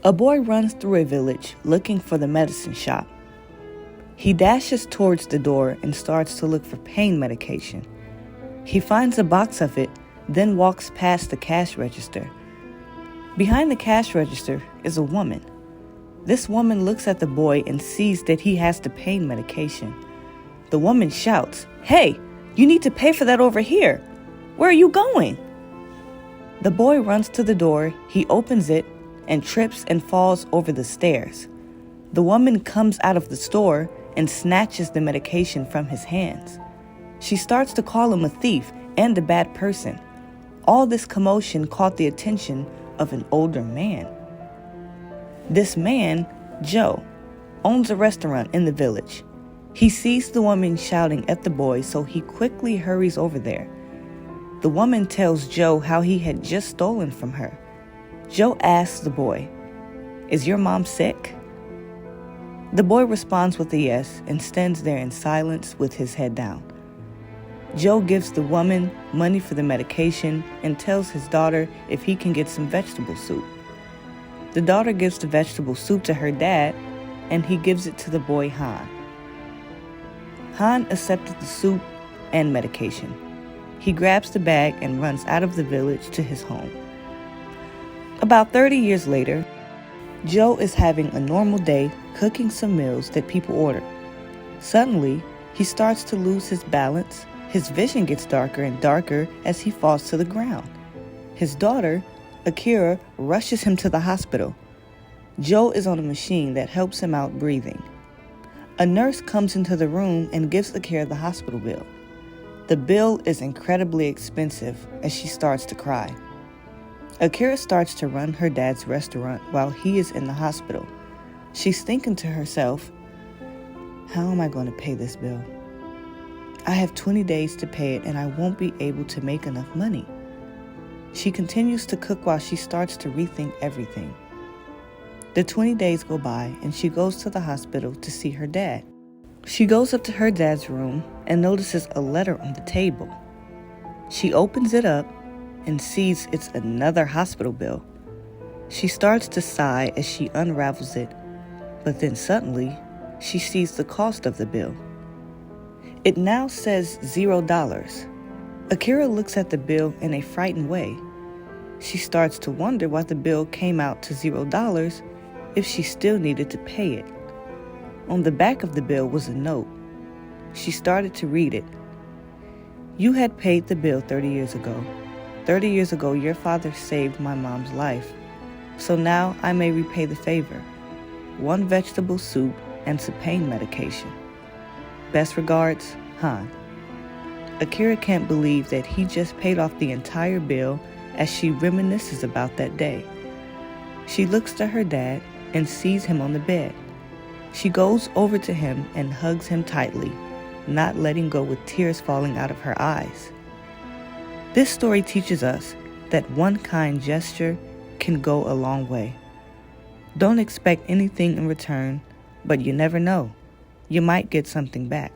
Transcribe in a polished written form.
A boy runs through a village looking for the medicine shop. He dashes towards the door and starts to look for pain medication. He finds a box of it, then walks past the cash register. Behind the cash register is a woman. This woman looks at the boy and sees that he has the pain medication. The woman shouts, "Hey, you need to pay for that over here. Where are you going?" The boy runs to the door, he opens it, and trips and falls over the stairs. The woman comes out of the store and snatches the medication from his hands. She starts to call him a thief and a bad person. All this commotion caught the attention of an older man. This man, Joe, owns a restaurant in the village. He sees the woman shouting at the boy, so he quickly hurries over there. The woman tells Joe how he had just stolen from her. Joe asks the boy, "Is your mom sick?" The boy responds with a yes and stands there in silence with his head down. Joe gives the woman money for the medication and tells his daughter if he can get some vegetable soup. The daughter gives the vegetable soup to her dad, and he gives it to the boy Han. Han accepted the soup and medication. He grabs the bag and runs out of the village to his home. About 30 years later, Joe is having a normal day cooking some meals that people order. Suddenly, he starts to lose his balance. His vision gets darker and darker as he falls to the ground. His daughter, Akira, rushes him to the hospital. Joe is on a machine that helps him out breathing. A nurse comes into the room and gives Akira the hospital bill. The bill is incredibly expensive as she starts to cry. Akira starts to run her dad's restaurant while he is in the hospital. She's thinking to herself, "How am I going to pay this bill? I have 20 days to pay it and I won't be able to make enough money." She continues to cook while she starts to rethink everything. The 20 days go by and she goes to the hospital to see her dad. She goes up to her dad's room and notices a letter on the table. She opens it up and sees it's another hospital bill. She starts to sigh as she unravels it, but then suddenly she sees the cost of the bill. It now says $0. Akira looks at the bill in a frightened way. She starts to wonder why the bill came out to $0 if she still needed to pay it. On the back of the bill was a note. She started to read it. "You had paid the bill 30 years ago. 30 years ago, your father saved my mom's life. So now I may repay the favor. 1 vegetable soup and some pain medication. Best regards, Han." Akira can't believe that he just paid off the entire bill as she reminisces about that day. She looks to her dad and sees him on the bed. She goes over to him and hugs him tightly, not letting go with tears falling out of her eyes. This story teaches us that one kind gesture can go a long way. Don't expect anything in return, but you never know. You might get something back.